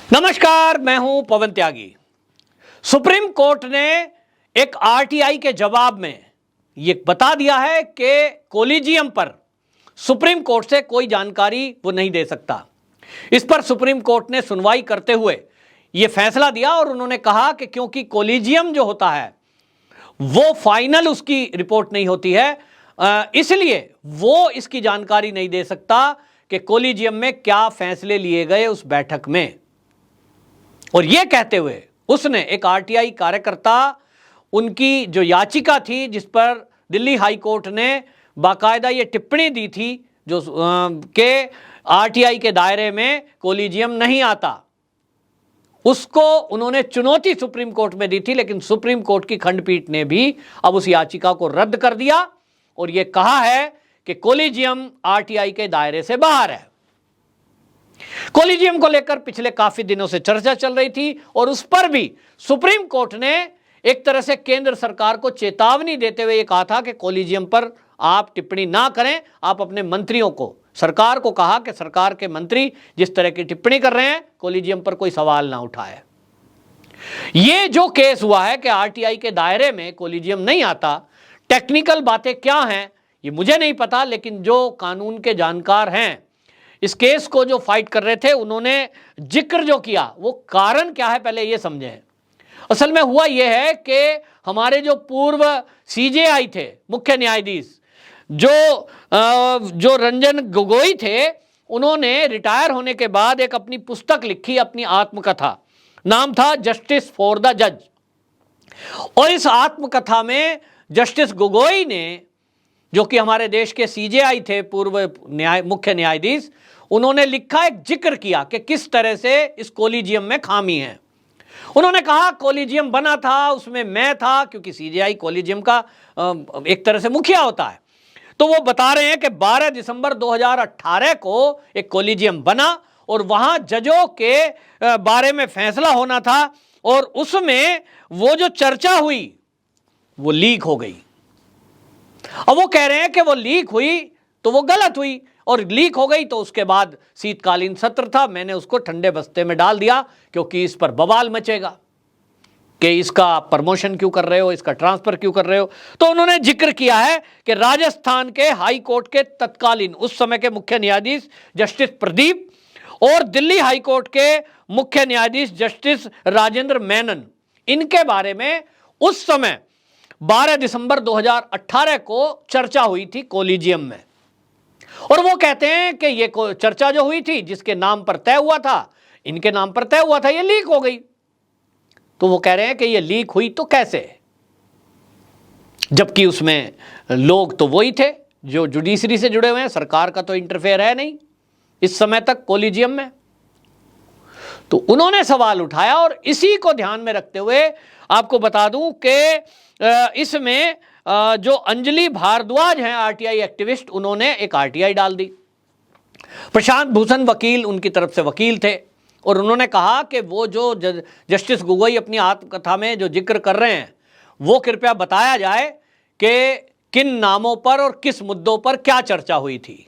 नमस्कार, मैं हूं पवन त्यागी। सुप्रीम कोर्ट ने एक आरटीआई के जवाब में यह बता दिया है कि कोलिजियम पर सुप्रीम कोर्ट से कोई जानकारी वो नहीं दे सकता। इस पर सुप्रीम कोर्ट ने सुनवाई करते हुए यह फैसला दिया और उन्होंने कहा कि क्योंकि कोलिजियम जो होता है वो फाइनल उसकी रिपोर्ट नहीं होती है, इसलिए वो इसकी जानकारी नहीं दे सकता कि कोलिजियम में क्या फैसले लिए गए उस बैठक में। और यह कहते हुए उसने एक आरटीआई कार्यकर्ता, उनकी जो याचिका थी जिस पर दिल्ली हाई कोर्ट ने बाकायदा ये टिप्पणी दी थी जो के आरटीआई के दायरे में कोलिजियम नहीं आता, उसको उन्होंने चुनौती सुप्रीम कोर्ट में दी थी। लेकिन सुप्रीम कोर्ट की खंडपीठ ने भी अब उस याचिका को रद्द कर दिया और यह कहा है कि कोलिजियम आरटीआई के दायरे से बाहर है। कोलिजियम को लेकर पिछले काफी दिनों से चर्चा चल रही थी और उस पर भी सुप्रीम कोर्ट ने एक तरह से केंद्र सरकार को चेतावनी देते हुए यह कहा था कि कोलिजियम पर आप टिप्पणी ना करें। आप अपने मंत्रियों को, सरकार को कहा कि सरकार के मंत्री जिस तरह की टिप्पणी कर रहे हैं कोलिजियम पर कोई सवाल ना उठाए। यह जो केस हुआ है कि आरटीआई के दायरे में कोलिजियम नहीं आता, टेक्निकल बातें क्या हैं ये मुझे नहीं पता, लेकिन जो कानून के जानकार हैं इस केस को जो फाइट कर रहे थे उन्होंने जिक्र जो किया वो कारण क्या है पहले ये समझें। असल में हुआ यह है कि हमारे जो पूर्व सीजेआई थे, मुख्य न्यायाधीश जो रंजन गोगोई थे, उन्होंने रिटायर होने के बाद एक अपनी पुस्तक लिखी, अपनी आत्मकथा, नाम था जस्टिस फॉर द जज। और इस आत्मकथा में जस्टिस गोगोई ने, जो कि हमारे देश के सीजेआई थे, पूर्व मुख्य न्यायाधीश, उन्होंने लिखा, एक जिक्र किया कि किस तरह से इस कोलिजियम में खामी है। उन्होंने कहा कोलिजियम बना था, उसमें मैं था, क्योंकि सीजेआई कोलिजियम का एक तरह से मुखिया होता है। तो वो बता रहे हैं कि 12 दिसंबर 2018 को एक कोलिजियम बना और वहां जजों के बारे में फैसला होना था और उसमें वो जो चर्चा हुई वो लीक हो गई। अब वो कह रहे हैं कि वो लीक हुई तो वो गलत हुई और लीक हो गई तो उसके बाद शीतकालीन सत्र था, मैंने उसको ठंडे बस्ते में डाल दिया क्योंकि इस पर बवाल मचेगा कि इसका प्रमोशन क्यों कर रहे हो, इसका ट्रांसफर क्यों कर रहे हो। तो उन्होंने जिक्र किया है कि राजस्थान के हाई कोर्ट के तत्कालीन उस समय के मुख्य न्यायाधीश जस्टिस प्रदीप और दिल्ली हाई कोर्ट के मुख्य न्यायाधीश जस्टिस राजेंद्र मेनन, इनके बारे में उस समय 12 दिसंबर 2018 को चर्चा हुई थी कोलिजियम में। और वो कहते हैं कि ये चर्चा जो हुई थी जिसके नाम पर तय हुआ था, इनके नाम पर तय हुआ था, ये लीक हो गई। तो वो कह रहे हैं कि ये लीक हुई तो कैसे, जबकि उसमें लोग तो वही थे जो जुडिशरी से जुड़े हुए हैं, सरकार का तो इंटरफेयर है नहीं इस समय तक कोलिजियम में। तो उन्होंने सवाल उठाया और इसी को ध्यान में रखते हुए आपको बता दूं कि इसमें जो अंजलि भारद्वाज हैं आरटीआई एक्टिविस्ट, उन्होंने एक आरटीआई डाल दी। प्रशांत भूषण वकील उनकी तरफ से वकील थे और उन्होंने कहा कि वो जो जस्टिस गोगोई अपनी आत्मकथा में जो जिक्र कर रहे हैं वो कृपया बताया जाए कि किन नामों पर और किस मुद्दों पर क्या चर्चा हुई थी,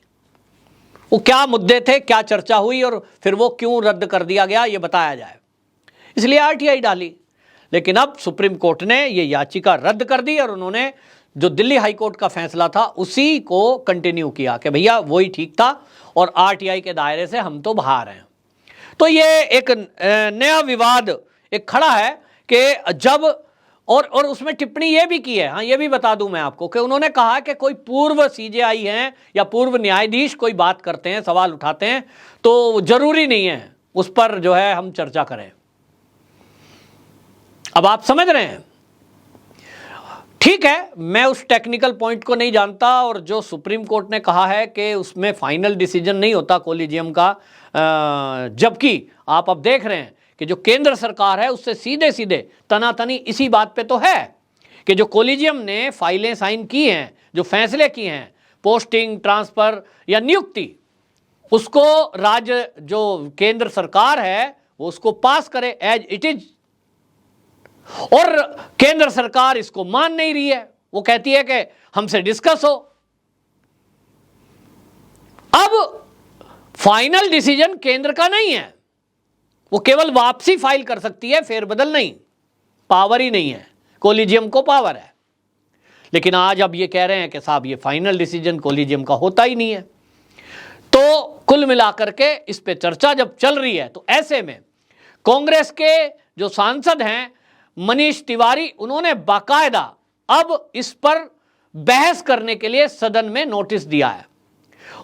वो क्या मुद्दे थे, क्या चर्चा हुई और फिर वो क्यों रद्द कर दिया गया, ये बताया जाए। इसलिए आरटीआई डाली। लेकिन अब सुप्रीम कोर्ट ने ये याचिका रद्द कर दी और उन्होंने जो दिल्ली हाई कोर्ट का फैसला था उसी को कंटिन्यू किया कि भैया वही ठीक था और आरटीआई के दायरे से हम तो बाहर हैं। तो ये एक नया विवाद एक खड़ा है कि जब और उसमें टिप्पणी ये भी की है, हाँ ये भी बता दूं मैं आपको, कि उन्होंने कहा कि कोई पूर्व सीजेआई हैं या पूर्व न्यायाधीश कोई बात करते हैं, सवाल उठाते हैं, तो जरूरी नहीं है उस पर जो है हम चर्चा करें। अब आप समझ रहे हैं, ठीक है, मैं उस टेक्निकल पॉइंट को नहीं जानता और जो सुप्रीम कोर्ट ने कहा है कि उसमें फाइनल डिसीजन नहीं होता कोलिजियम का, जबकि आप अब देख रहे हैं कि जो केंद्र सरकार है उससे सीधे सीधे तनातनी इसी बात पे तो है कि जो कोलिजियम ने फाइलें साइन की हैं, जो फैसले किए हैं, पोस्टिंग, ट्रांसफर या नियुक्ति, उसको राज्य जो केंद्र सरकार है वो उसको पास करे एज इट इज। और केंद्र सरकार इसको मान नहीं रही है, वो कहती है कि हमसे डिस्कस हो। अब फाइनल डिसीजन केंद्र का नहीं है, वो केवल वापसी फाइल कर सकती है, फेरबदल नहीं। पावर ही नहीं है, कोलिजियम को पावर है। लेकिन आज अब ये कह रहे हैं कि साहब ये फाइनल डिसीजन कोलिजियम का होता ही नहीं है। तो कुल मिलाकर के इस पे चर्चा जब चल रही है, तो ऐसे में कांग्रेस के जो सांसद हैं मनीष तिवारी, उन्होंने बाकायदा अब इस पर बहस करने के लिए सदन में नोटिस दिया है।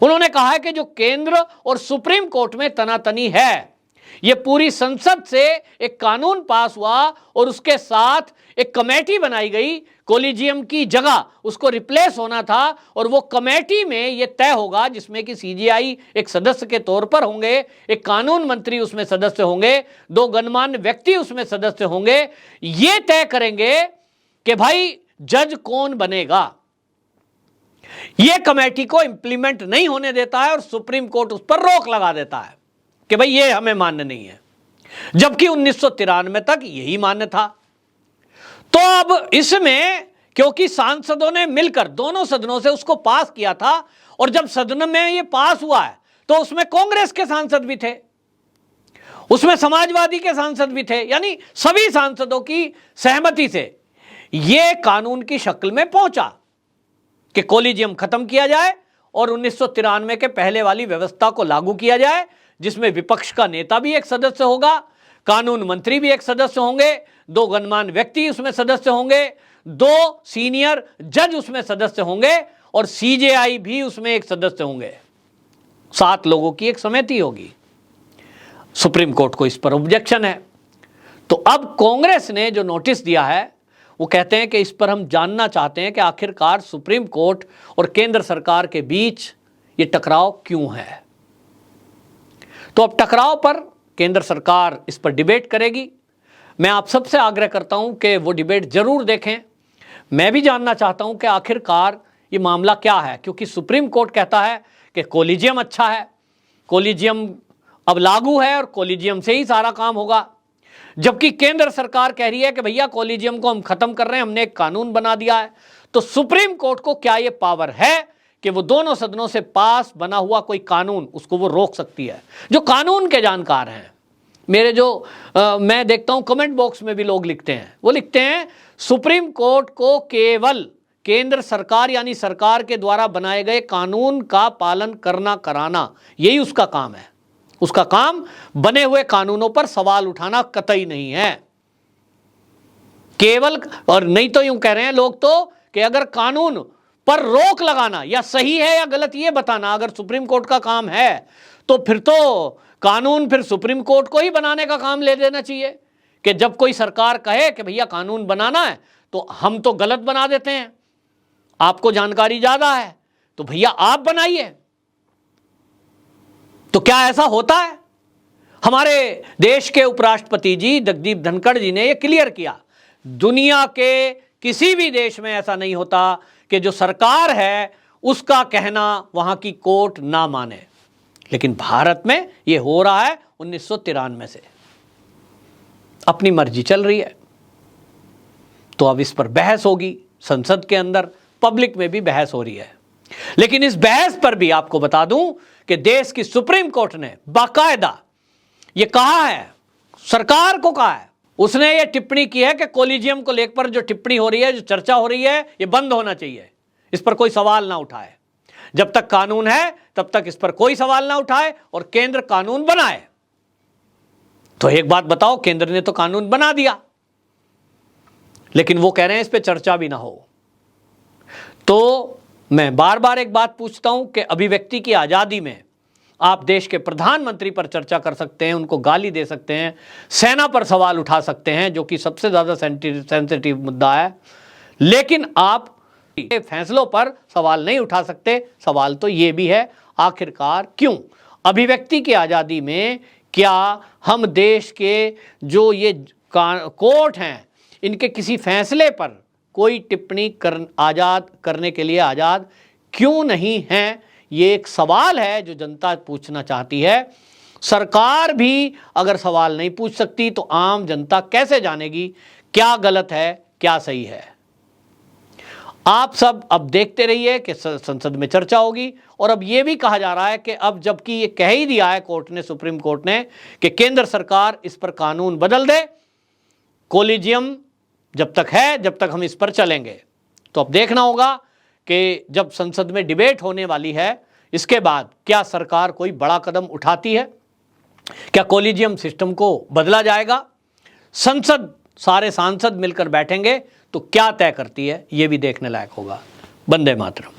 उन्होंने कहा है कि जो केंद्र और सुप्रीम कोर्ट में तनातनी है, यह पूरी संसद से एक कानून पास हुआ और उसके साथ एक कमेटी बनाई गई, कोलिजियम की जगह उसको रिप्लेस होना था, और वो कमेटी में यह तय होगा जिसमें कि सीजेआई एक सदस्य के तौर पर होंगे, एक कानून मंत्री उसमें सदस्य होंगे, 2 गणमान्य व्यक्ति उसमें सदस्य होंगे। ये तय करेंगे कि भाई जज कौन बनेगा। यह कमेटी को इंप्लीमेंट नहीं होने देता है और सुप्रीम कोर्ट उस पर रोक लगा देता है कि भाई ये हमें मान्य नहीं है, जबकि 1993 तक यही मान्य था। तो अब इसमें क्योंकि सांसदों ने मिलकर दोनों सदनों से उसको पास किया था, और जब सदन में ये पास हुआ है तो उसमें कांग्रेस के सांसद भी थे, उसमें समाजवादी के सांसद भी थे, यानी सभी सांसदों की सहमति से यह कानून की शक्ल में पहुंचा कि कोलिजियम खत्म किया जाए और 1993 के पहले वाली व्यवस्था को लागू किया जाए, जिसमें विपक्ष का नेता भी एक सदस्य होगा, कानून मंत्री भी एक सदस्य होंगे, 2 गणमान्य व्यक्ति उसमें सदस्य होंगे, 2 सीनियर जज उसमें सदस्य होंगे, और सीजेआई भी उसमें एक सदस्य होंगे। 7 लोगों की एक समिति होगी। सुप्रीम कोर्ट को इस पर ऑब्जेक्शन है। तो अब कांग्रेस ने जो नोटिस दिया है, वो कहते हैं कि इस पर हम जानना चाहते हैं कि आखिरकार सुप्रीम कोर्ट और केंद्र सरकार के बीच ये टकराव क्यों है। तो अब टकराव पर केंद्र सरकार इस पर डिबेट करेगी। मैं आप सबसे आग्रह करता हूं कि वो डिबेट जरूर देखें। मैं भी जानना चाहता हूं कि आखिरकार ये मामला क्या है, क्योंकि सुप्रीम कोर्ट कहता है कि कोलिजियम अच्छा है, कोलिजियम अब लागू है और कोलिजियम से ही सारा काम होगा, जबकि केंद्र सरकार कह रही है कि भैया कोलिजियम को हम खत्म कर रहे हैं, हमने एक कानून बना दिया है। तो सुप्रीम कोर्ट को क्या यह पावर है कि वो दोनों सदनों से पास बना हुआ कोई कानून उसको वो रोक सकती है? जो कानून के जानकार हैं, मेरे मैं देखता हूं कमेंट बॉक्स में भी लोग लिखते हैं, वो लिखते हैं सुप्रीम कोर्ट को केवल केंद्र सरकार यानी सरकार के द्वारा बनाए गए कानून का पालन करना कराना, यही उसका काम है। उसका काम बने हुए कानूनों पर सवाल उठाना कतई नहीं है केवल। और नहीं तो यूं कह रहे हैं लोग तो कि अगर कानून पर रोक लगाना या सही है या गलत ये बताना अगर सुप्रीम कोर्ट का काम है, तो फिर तो कानून फिर सुप्रीम कोर्ट को ही बनाने का काम ले देना चाहिए कि जब कोई सरकार कहे कि भैया कानून बनाना है तो हम तो गलत बना देते हैं, आपको जानकारी ज्यादा है तो भैया आप बनाइए। तो क्या ऐसा होता है? हमारे देश के उपराष्ट्रपति जी जगदीप धनखड़ जी ने यह क्लियर किया, दुनिया के किसी भी देश में ऐसा नहीं होता कि जो सरकार है उसका कहना वहां की कोर्ट ना माने, लेकिन भारत में यह हो रहा है 1993 से, अपनी मर्जी चल रही है। तो अब इस पर बहस होगी संसद के अंदर, पब्लिक में भी बहस हो रही है। लेकिन इस बहस पर भी आपको बता दूं कि देश की सुप्रीम कोर्ट ने बाकायदा यह कहा है, सरकार को कहा है, उसने यह टिप्पणी की है कि कोलिजियम को लेकर जो टिप्पणी हो रही है, जो चर्चा हो रही है, यह बंद होना चाहिए, इस पर कोई सवाल ना उठाए। जब तक कानून है तब तक इस पर कोई सवाल ना उठाए और केंद्र कानून बनाए। तो एक बात बताओ, केंद्र ने तो कानून बना दिया, लेकिन वो कह रहे हैं इस पर चर्चा भी ना हो। तो मैं बार बार एक बात पूछता हूं कि अभिव्यक्ति की आजादी में आप देश के प्रधानमंत्री पर चर्चा कर सकते हैं, उनको गाली दे सकते हैं, सेना पर सवाल उठा सकते हैं जो कि सबसे ज्यादा सेंसिटिव मुद्दा है, लेकिन आप फैसलों पर सवाल नहीं उठा सकते। सवाल तो ये भी है आखिरकार क्यों? अभिव्यक्ति की आजादी में क्या हम देश के जो ये कोर्ट हैं इनके किसी फैसले पर कोई टिप्पणी आजाद करने के लिए आजाद क्यों नहीं है? ये एक सवाल है जो जनता पूछना चाहती है। सरकार भी अगर सवाल नहीं पूछ सकती तो आम जनता कैसे जानेगी क्या गलत है क्या सही है? आप सब अब देखते रहिए कि संसद में चर्चा होगी। और अब यह भी कहा जा रहा है कि अब जबकि ये कह ही दिया है कोर्ट ने, सुप्रीम कोर्ट ने, कि केंद्र सरकार इस पर कानून बदल दे, कोलिजियम जब तक है जब तक हम इस पर चलेंगे। तो अब देखना होगा कि जब संसद में डिबेट होने वाली है इसके बाद क्या सरकार कोई बड़ा कदम उठाती है, क्या कोलिजियम सिस्टम को बदला जाएगा, संसद सारे सांसद मिलकर बैठेंगे तो क्या तय करती है, यह भी देखने लायक होगा। वंदे मातरम।